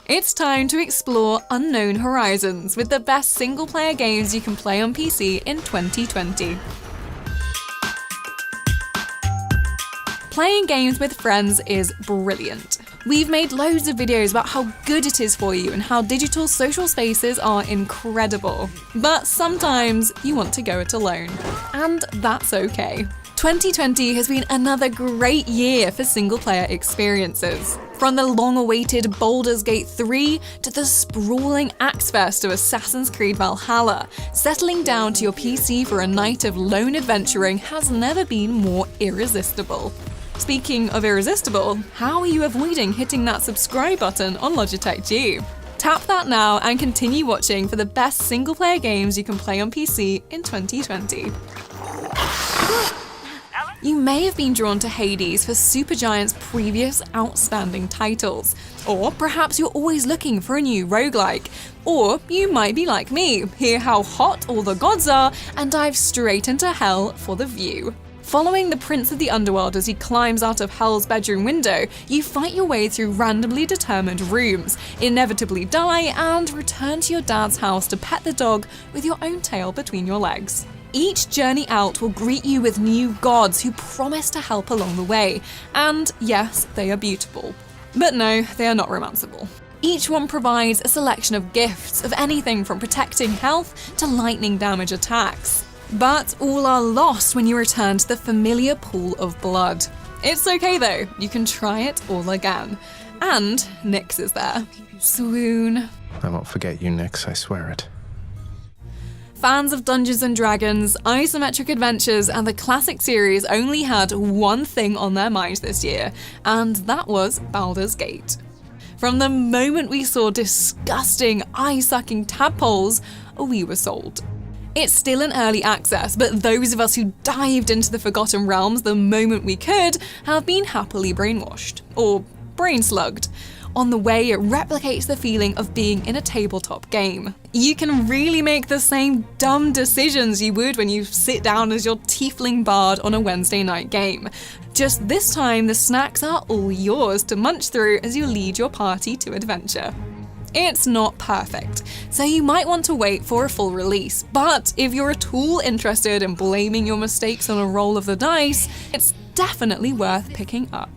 It's time to explore unknown horizons with the best single-player games you can play on PC in 2020. Playing games with friends is brilliant. We've made loads of videos about how good it is for you and how digital social spaces are incredible. But sometimes you want to go it alone. And that's okay. 2020 has been another great year for single-player experiences. From the long-awaited Baldur's Gate 3 to the sprawling Axe Fest of Assassin's Creed Valhalla, settling down to your PC for a night of lone adventuring has never been more irresistible. Speaking of irresistible, how are you avoiding hitting that subscribe button on Logitech G? Tap that now and continue watching for the best single-player games you can play on PC in 2020. You may have been drawn to Hades for Supergiant's previous outstanding titles, or perhaps you're always looking for a new roguelike, or you might be like me, hear how hot all the gods are, and dive straight into hell for the view. Following the Prince of the Underworld as he climbs out of Hell's bedroom window, you fight your way through randomly determined rooms, inevitably die, and return to your dad's house to pet the dog with your own tail between your legs. Each journey out will greet you with new gods who promise to help along the way, and yes, they are beautiful. But no, they are not romanceable. Each one provides a selection of gifts of anything from protecting health to lightning damage attacks. But all are lost when you return to the familiar pool of blood. It's okay though, you can try it all again. And Nyx is there. Swoon. I won't forget you, Nyx, I swear it. Fans of Dungeons & Dragons, isometric adventures, and the classic series only had one thing on their minds this year, and that was Baldur's Gate. From the moment we saw disgusting, eye-sucking tadpoles, we were sold. It's still in early access, but those of us who dived into the Forgotten Realms the moment we could have been happily brainwashed, or brain-slugged. On the way, it replicates the feeling of being in a tabletop game. You can really make the same dumb decisions you would when you sit down as your tiefling bard on a Wednesday night game. Just this time, the snacks are all yours to munch through as you lead your party to adventure. It's not perfect, so you might want to wait for a full release, but if you're at all interested in blaming your mistakes on a roll of the dice, it's definitely worth picking up.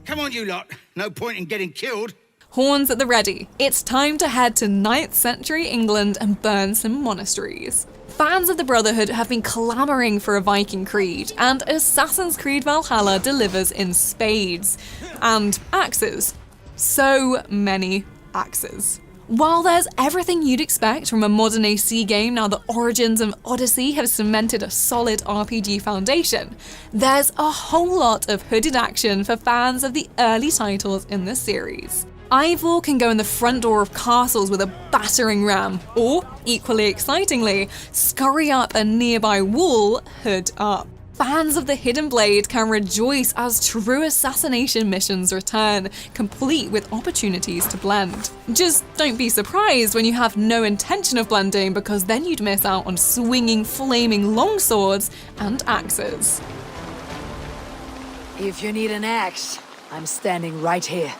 Come on, you lot. No point in getting killed. Horns at the ready. It's time to head to 9th century England and burn some monasteries. Fans of the Brotherhood have been clamoring for a Viking creed, and Assassin's Creed Valhalla delivers in spades. And axes. So many axes. While there's everything you'd expect from a modern AC game now that Origins and Odyssey have cemented a solid RPG foundation, there's a whole lot of hooded action for fans of the early titles in the series. Ivor can go in the front door of castles with a battering ram, or, equally excitingly, scurry up a nearby wall hood up. Fans of the Hidden Blade can rejoice as true assassination missions return, complete with opportunities to blend. Just don't be surprised when you have no intention of blending, because then you'd miss out on swinging, flaming longswords and axes. If you need an axe, I'm standing right here.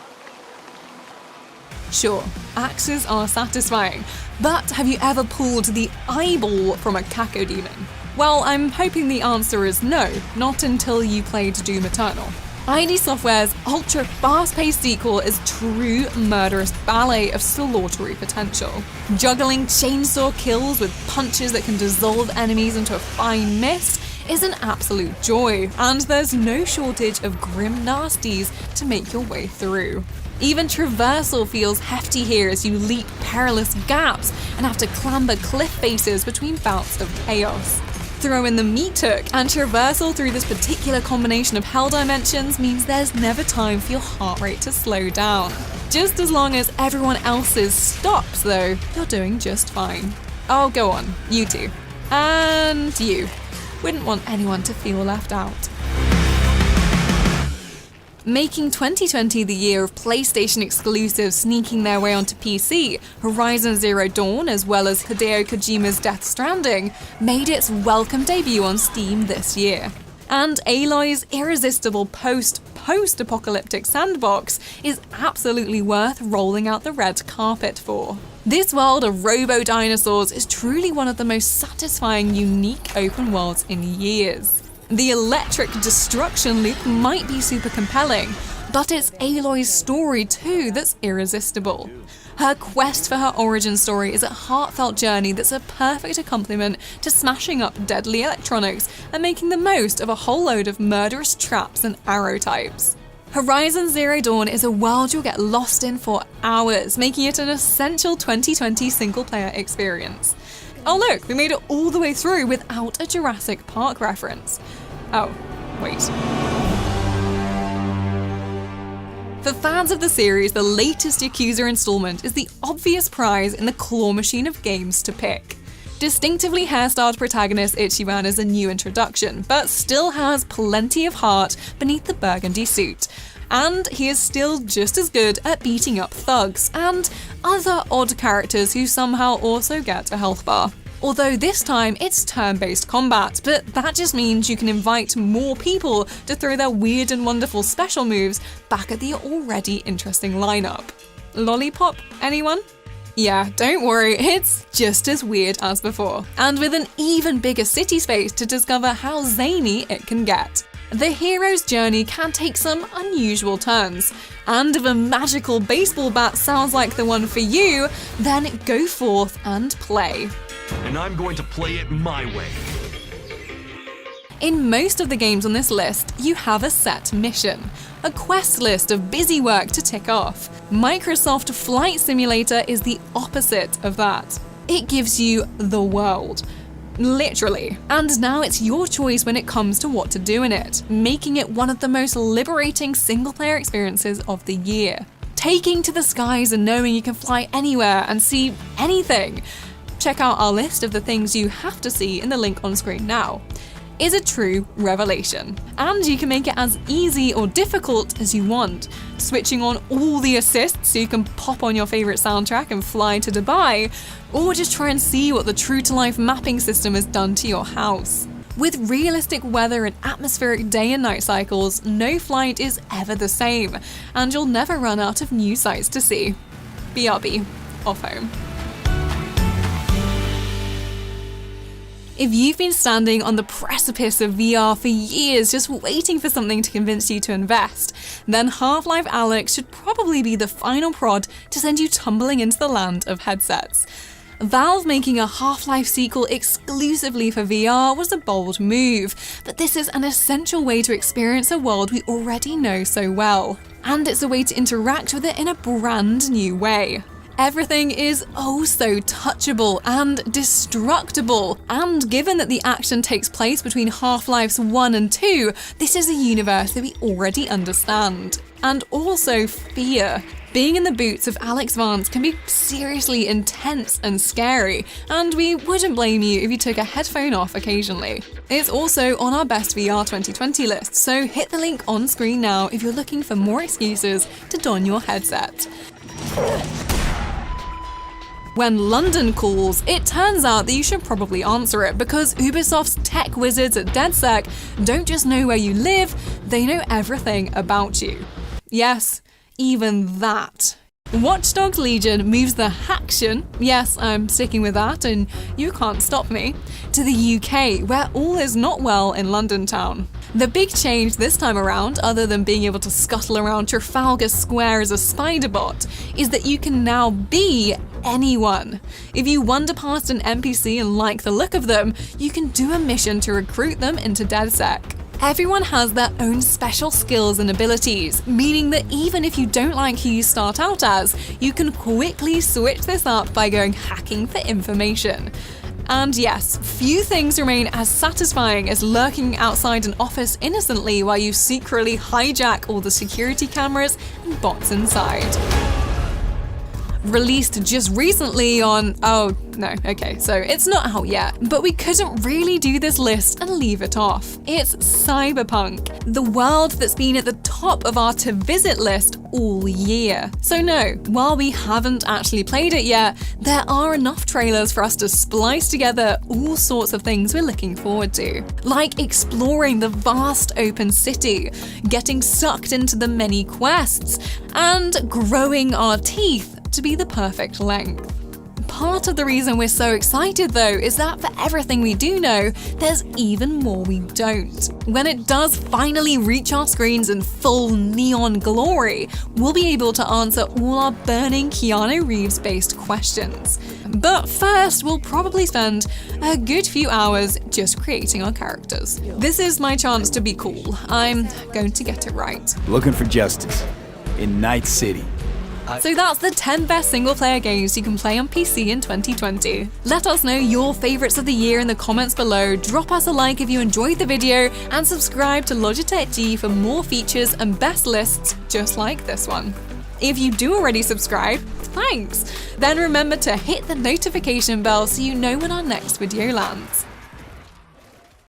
Sure, axes are satisfying, but have you ever pulled the eyeball from a cacodemon? Well, I'm hoping the answer is no, not until you played Doom Eternal. ID Software's ultra-fast-paced sequel is true murderous ballet of slaughtery potential. Juggling chainsaw kills with punches that can dissolve enemies into a fine mist is an absolute joy, and there's no shortage of grim nasties to make your way through. Even traversal feels hefty here as you leap perilous gaps and have to clamber cliff faces between bouts of chaos. Throw in the meat hook, and traversal through this particular combination of hell dimensions means there's never time for your heart rate to slow down. Just as long as everyone else's stops though, you're doing just fine. Oh, go on, you two. And you. Wouldn't want anyone to feel left out. Making 2020 the year of PlayStation exclusives sneaking their way onto PC, Horizon Zero Dawn, as well as Hideo Kojima's Death Stranding, made its welcome debut on Steam this year. And Aloy's irresistible post-apocalyptic sandbox is absolutely worth rolling out the red carpet for. This world of robo-dinosaurs is truly one of the most satisfying, unique open worlds in years. The electric destruction loop might be super compelling, but it's Aloy's story too that's irresistible. Her quest for her origin story is a heartfelt journey that's a perfect accompaniment to smashing up deadly electronics and making the most of a whole load of murderous traps and arrow types. Horizon Zero Dawn is a world you'll get lost in for hours, making it an essential 2020 single-player experience. Oh look, we made it all the way through without a Jurassic Park reference. Oh, wait. For fans of the series, the latest Yakuza installment is the obvious prize in the claw machine of games to pick. Distinctively hairstyled protagonist Ichiban is a new introduction, but still has plenty of heart beneath the burgundy suit. And he is still just as good at beating up thugs and other odd characters who somehow also get a health bar. Although this time it's turn-based combat, but that just means you can invite more people to throw their weird and wonderful special moves back at the already interesting lineup. Lollipop, anyone? Yeah, don't worry, it's just as weird as before, and with an even bigger city space to discover how zany it can get. The hero's journey can take some unusual turns, and if a magical baseball bat sounds like the one for you, then go forth and play. And I'm going to play it my way. In most of the games on this list, you have a set mission, a quest list of busy work to tick off. Microsoft Flight Simulator is the opposite of that. It gives you the world. Literally. And now it's your choice when it comes to what to do in it, making it one of the most liberating single-player experiences of the year. Taking to the skies and knowing you can fly anywhere and see anything. Check out our list of the things you have to see in the link on screen now. Is a true revelation. And you can make it as easy or difficult as you want, switching on all the assists so you can pop on your favorite soundtrack and fly to Dubai, or just try and see what the true-to-life mapping system has done to your house. With realistic weather and atmospheric day and night cycles, no flight is ever the same, and you'll never run out of new sights to see. BRB, off home. If you've been standing on the precipice of VR for years just waiting for something to convince you to invest, then Half-Life Alyx should probably be the final prod to send you tumbling into the land of headsets. Valve making a Half-Life sequel exclusively for VR was a bold move, but this is an essential way to experience a world we already know so well. And it's a way to interact with it in a brand new way. Everything is oh so touchable and destructible, and given that the action takes place between Half-Life's 1 and 2, this is a universe that we already understand. And also fear. Being in the boots of Alex Vance can be seriously intense and scary, and we wouldn't blame you if you took a headphone off occasionally. It's also on our Best VR 2020 list, so hit the link on screen now if you're looking for more excuses to don your headset. When London calls, it turns out that you should probably answer it because Ubisoft's tech wizards at DedSec don't just know where you live, they know everything about you. Yes, even that. Watch Dogs Legion moves the haction, yes, I'm sticking with that and you can't stop me, to the UK, where all is not well in London town. The big change this time around, other than being able to scuttle around Trafalgar Square as a spider bot, is that you can now be anyone. If you wander past an NPC and like the look of them, you can do a mission to recruit them into DedSec. Everyone has their own special skills and abilities, meaning that even if you don't like who you start out as, you can quickly switch this up by going hacking for information. And yes, few things remain as satisfying as lurking outside an office innocently while you secretly hijack all the security cameras and bots inside. released just recently on, oh no, okay, so it's not out yet, but we couldn't really do this list and leave it off. It's Cyberpunk, the world that's been at the top of our to visit list all year. So no, while we haven't actually played it yet, there are enough trailers for us to splice together all sorts of things we're looking forward to, like exploring the vast open city, getting sucked into the many quests, and growing our teeth to be the perfect length. Part of the reason we're so excited though is that for everything we do know, there's even more we don't. When it does finally reach our screens in full neon glory, we'll be able to answer all our burning Keanu Reeves-based questions. But first, we'll probably spend a good few hours just creating our characters. This is my chance to be cool. I'm going to get it right. Looking for justice in Night City. So that's the 10 best single-player games you can play on PC in 2020. Let us know your favorites of the year in the comments below, drop us a like if you enjoyed the video, and subscribe to Logitech G for more features and best lists just like this one. If you do already subscribe, thanks! Then remember to hit the notification bell so you know when our next video lands.